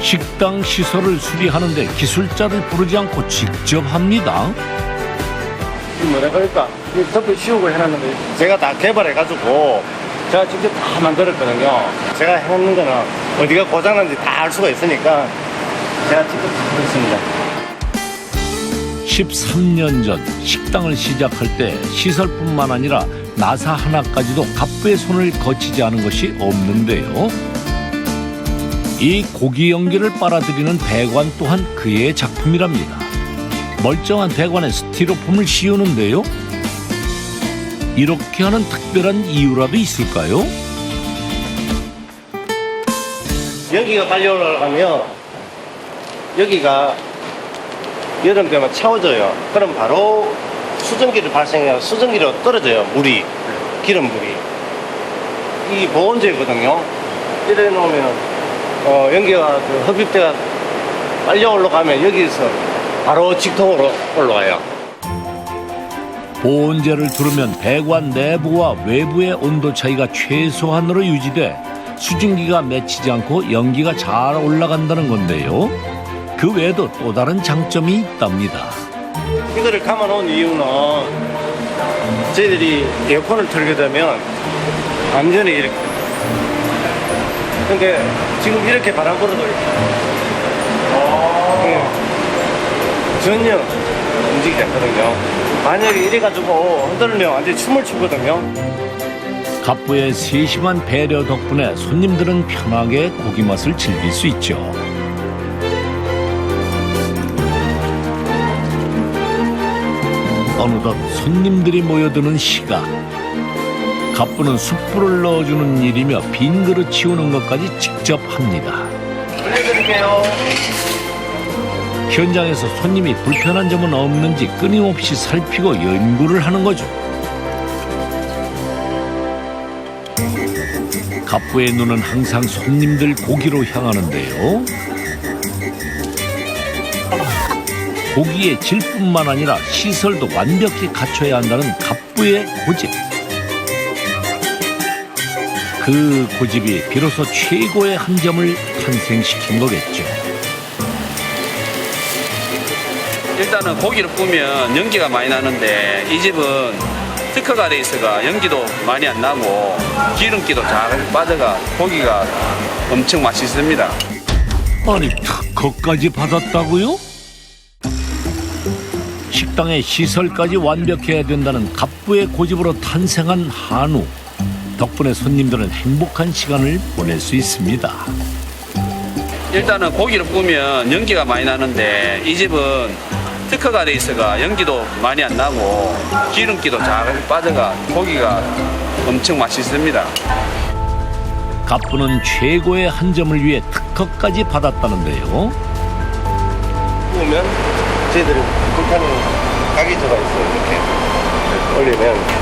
식당 시설을 수리하는데 기술자를 부르지 않고 직접 합니다. 뭐라 그럴까? 덮개 씌우고 해놨는데 제가 다 개발해가지고 제가 직접 다 만들었거든요. 제가 해놓는 거는 어디가 고장난지 다 알 수가 있으니까 제가 직접 하고 있습니다. 13년 전 식당을 시작할 때 시설뿐만 아니라 나사 하나까지도 갑부의 손을 거치지 않은 것이 없는데요. 이 고기 연기를 빨아들이는 배관 또한 그의 작품이랍니다. 멀쩡한 배관에 스티로폼을 씌우는데요. 이렇게 하는 특별한 이유라도 있을까요? 연기가 빨리 올라가면 여기가 여름 되면 채워져요. 그럼 바로 수증기를 발생해서 수증기로 떨어져요. 물이, 기름물이. 이 보온재거든요. 이래 놓으면 연기가 흡입대가 빨리 올라가면 여기서 바로 직통으로 올라가요. 보온재를 두르면 배관 내부와 외부의 온도 차이가 최소한으로 유지돼 수증기가 맺히지 않고 연기가 잘 올라간다는 건데요. 그 외에도 또 다른 장점이 있답니다. 이거를 감아놓은 이유는 저희들이 에어컨을 틀게 되면 완전히 이렇게 그러니까 지금 이렇게 바람 불어도 전혀 움직이지 않거든요. 만약에 이래가지고 흔들면 완전히 춤을 추거든요. 갑부의 세심한 배려 덕분에 손님들은 편하게 고기 맛을 즐길 수 있죠. 어느덧 손님들이 모여드는 시각. 갑부는 숯불을 넣어주는 일이며 빈 그릇 치우는 것까지 직접 합니다. 올려드릴게요. 현장에서 손님이 불편한 점은 없는지 끊임없이 살피고 연구를 하는 거죠. 갑부의 눈은 항상 손님들 고기로 향하는데요. 고기의 질뿐만 아니라 시설도 완벽히 갖춰야 한다는 갑부의 고집. 그 고집이 비로소 최고의 한 점을 탄생시킨 거겠죠. 일단은 고기를 구우면 연기가 많이 나는데 이 집은 특허가 돼 있어가 연기도 많이 안 나고 기름기도 잘 빠져가 고기가 엄청 맛있습니다. 아니, 특허까지 받았다고요? 식당의 시설까지 완벽해야 된다는 갑부의 고집으로 탄생한 한우. 덕분에 손님들은 행복한 시간을 보낼 수 있습니다. 일단은 고기를 구우면 연기가 많이 나는데 이 집은 특허가 돼 있어가 연기도 많이 안 나고 기름기도 잘 빠져가 고기가 엄청 맛있습니다. 갑부는 최고의 한 점을 위해 특허까지 받았다는데요. 구우면 저희들이 불타는 가기저가 있어요. 이렇게 올리면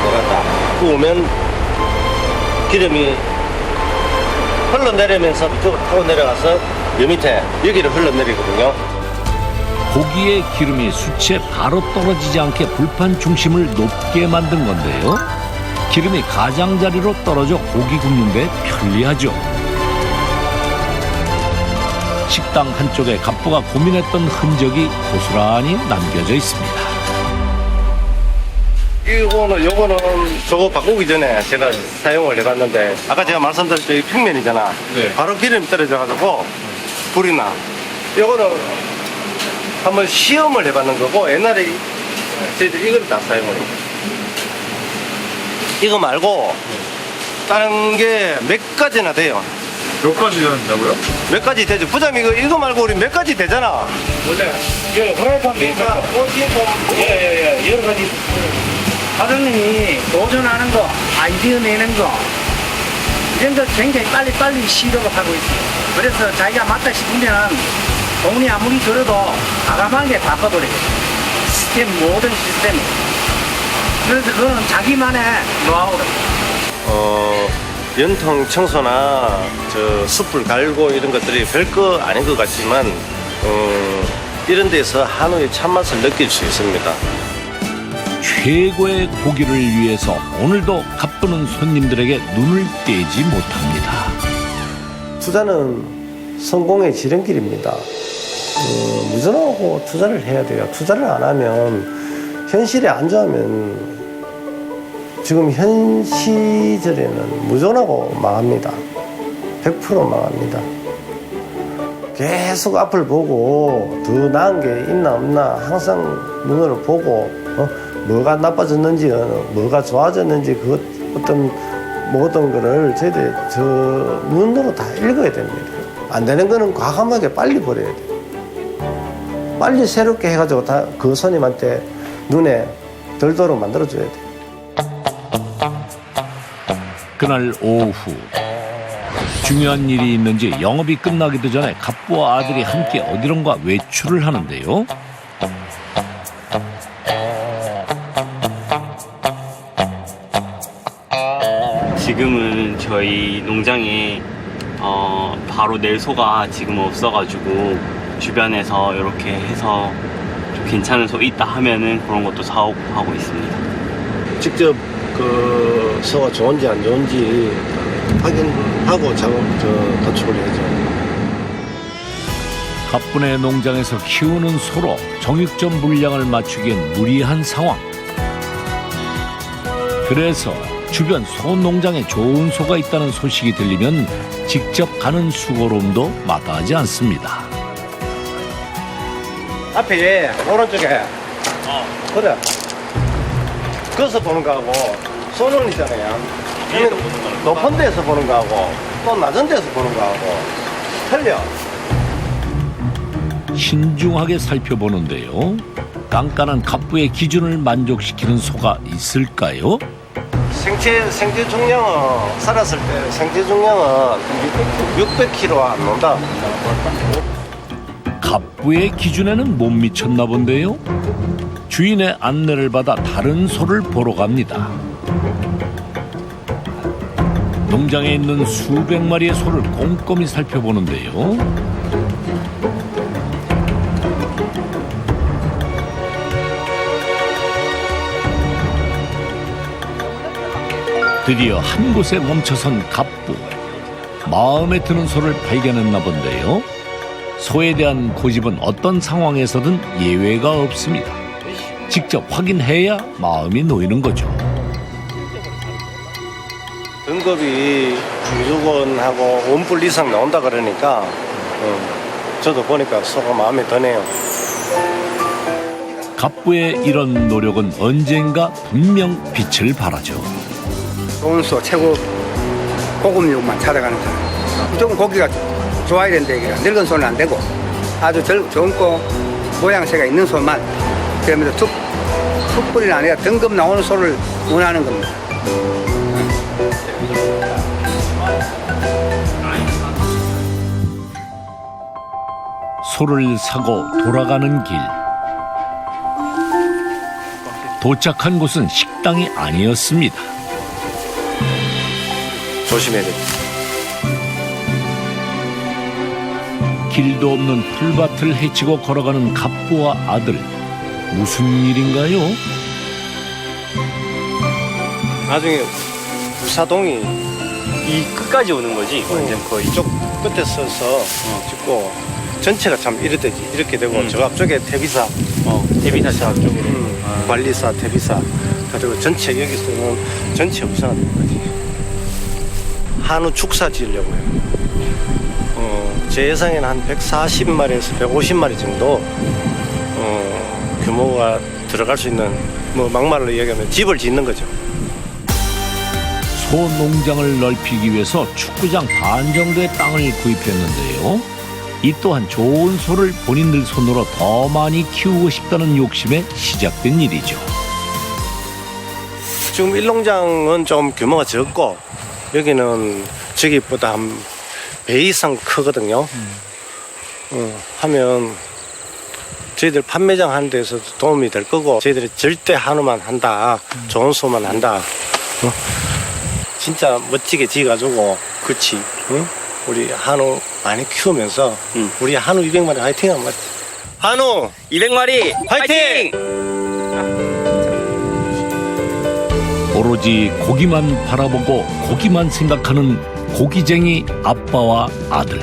놀았다. 구우면 기름이 흘러내리면서 이쪽으로 타고 내려가서 요 밑에 여기를 흘러내리거든요. 고기의 기름이 수치에 바로 떨어지지 않게 불판 중심을 높게 만든 건데요. 기름이 가장자리로 떨어져 고기 굽는 데 편리하죠. 식당 한쪽에 갑부가 고민했던 흔적이 고스란히 남겨져 있습니다. 요거는 저거 바꾸기 전에 제가 사용을 해봤는데 아까 제가 말씀드렸죠. 이 평면이잖아. 바로 기름이 떨어져가지고 불이 나. 요거는 한번 시험을 해봤는 거고 옛날에 저희들 이걸 다 사용을 해요. 이거 말고 다른 게 몇 가지나 돼요. 몇 가지 된다고요? 몇 가지 되죠. 부장님 이거 말고 우리 몇 가지 되잖아. 원래 이 프라이팬 메이커 예 여러 가지 사장님이 도전하는 거 아이디어 내는 거 이런 거 굉장히 빨리 시도를 하고 있어요. 그래서 자기가 맞다 싶으면 돈이 아무리 들어도 과감하게 바꿔버려요. 모든 시스템. 그래서 그거는 자기만의 노하우로. 연통 청소나 저 숯불 갈고 이런 것들이 별거 아닌 것 같지만 이런 데서 한우의 참맛을 느낄 수 있습니다. 최고의 고기를 위해서 오늘도 갑부는 손님들에게 눈을 떼지 못합니다. 투자는 성공의 지름길입니다. 무전하고 투자를 해야 돼요. 투자를 안 하면 현실에 안주하면 지금 현 시절에는 무전하고 망합니다. 100% 망합니다. 계속 앞을 보고 더 나은 게 있나 없나 항상 눈으로 보고 뭐가 나빠졌는지 뭐가 좋아졌는지 그 어떤 모든 거를 저희들이 저 눈으로 다 읽어야 됩니다. 안 되는 거는 과감하게 빨리 버려야 돼요. 빨리 새롭게 해가지고 다 그 손님한테 눈에 들도록 만들어줘야 돼요. 그날 오후 중요한 일이 있는지 영업이 끝나기도 전에 갑부와 아들이 함께 어디론가 외출을 하는데요. 지금은 저희 농장에 바로 낼 소가 지금 없어가지고 주변에서 이렇게 해서 좀 괜찮은 소 있다 하면은 그런 것도 사오고 하고 있습니다. 직접 그 소가 좋은지 안 좋은지 확인하고 도축을 해야죠. 갑분의 농장에서 키우는 소로 정육점 물량을 맞추기엔 무리한 상황. 그래서 주변 소 농장에 좋은 소가 있다는 소식이 들리면 직접 가는 수고로움도 마다하지 않습니다. 앞에 오른쪽에 그래 거기서 보는 거하고 소는 있잖아요. 높은 데서 보는 거하고 또 낮은 데서 보는 거하고 틀려. 신중하게 살펴보는데요. 깐깐한 갑부의 기준을 만족시키는 소가 있을까요? 생체 중량은 살았을 때 생체 중량은 600kg 안 넘다. 갑부의 기준에는 못 미쳤나 본데요. 주인의 안내를 받아 다른 소를 보러 갑니다. 농장에 있는 수백 마리의 소를 꼼꼼히 살펴보는데요. 드디어 한 곳에 멈춰선 갑부. 마음에 드는 소를 발견했나 본데요. 소에 대한 고집은 어떤 상황에서든 예외가 없습니다. 직접 확인해야 마음이 놓이는 거죠. 등급이 무조건 하고 원뿔 이상 나온다 그러니까 저도 보니까 소가 마음에 드네요. 갑부의 이런 노력은 언젠가 분명 빛을 발하죠. 좋은 소, 최고 고급육만 찾아가는 사람. 무조건 고기가 좋아야 된다 얘기야. 늙은 소는 안 되고 아주 젊고 모양새가 있는 소만 그러면서 툭불이 아니라 등급 나오는 소를 원하는 겁니다. 소를 사고 돌아가는 길. 도착한 곳은 식당이 아니었습니다. 조심해야 돼. 길도 없는 풀밭을 헤치고 걸어가는 갑부와 아들. 무슨 일인가요? 나중에 우사동이 이 끝까지 오는 거지? 완전 거의. 이쪽 끝에 서서 찍고 전체가 참 이렇게 되고 저 앞쪽에 대비사 대비사 쪽으로 관리사 대비사 그리고 전체 여기서는 전체 우사가 되는 거지. 한우 축사 지으려고요. 제 예상에는 한 140마리에서 150마리 정도 규모가 들어갈 수 있는 뭐 막말로 얘기하면 집을 짓는 거죠. 소 농장을 넓히기 위해서 축구장 반 정도의 땅을 구입했는데요. 이 또한 좋은 소를 본인들 손으로 더 많이 키우고 싶다는 욕심에 시작된 일이죠. 지금 일농장은 좀 규모가 적고 여기는 저기보다 한 배 이상 크거든요. 하면 저희들 판매장 하는 데서 도움이 될 거고 저희들이 절대 한우만 한다. 좋은 소만 한다. 진짜 멋지게 지어가지고 그렇지. 우리 한우 많이 키우면서 우리 한우 200마리 화이팅 한번. 한우 200마리 화이팅! 오로지 고기만 바라보고 고기만 생각하는 고기쟁이 아빠와 아들.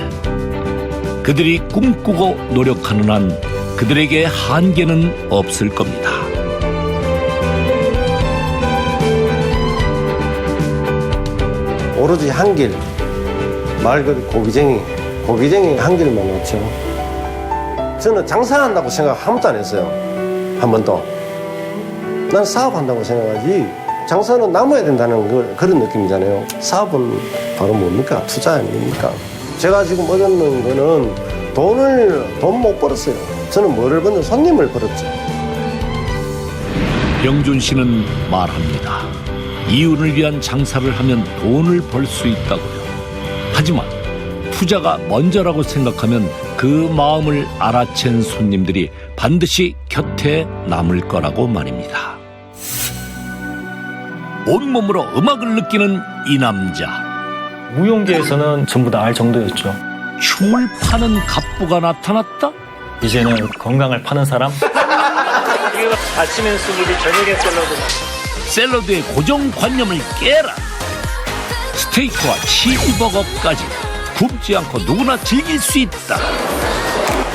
그들이 꿈꾸고 노력하는 한 그들에게 한계는 없을 겁니다. 오로지 한 길. 말 그대로 고기쟁이 한 길만 놓죠. 저는 장사한다고 생각 한 번도 안 했어요. 한 번도. 난 사업한다고 생각하지. 장사는 남아야 된다는 그런 느낌이잖아요. 사업은 바로 뭡니까? 투자 아닙니까? 제가 지금 얻는 거는 돈 못 벌었어요. 저는 뭐를 벌는 손님을 벌었죠. 병준 씨는 말합니다. 이윤을 위한 장사를 하면 돈을 벌 수 있다고요. 하지만 투자가 먼저라고 생각하면 그 마음을 알아챈 손님들이 반드시 곁에 남을 거라고 말입니다. 온몸으로 음악을 느끼는 이 남자. 무용계에서는 전부 다 알 정도였죠. 춤을 파는 갑부가 나타났다? 이제는 건강을 파는 사람? 그리고 아침엔 스무디, 저녁엔 샐러드. 샐러드의 고정관념을 깨라. 스테이크와 치즈버거까지 굶지 않고 누구나 즐길 수 있다.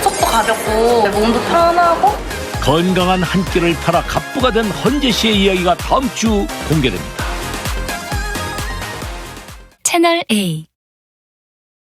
속도 가볍고 몸도 편하고 건강한 한 끼를 팔아 갑부가 된 헌재 씨의 이야기가 다음 주 공개됩니다. 채널 A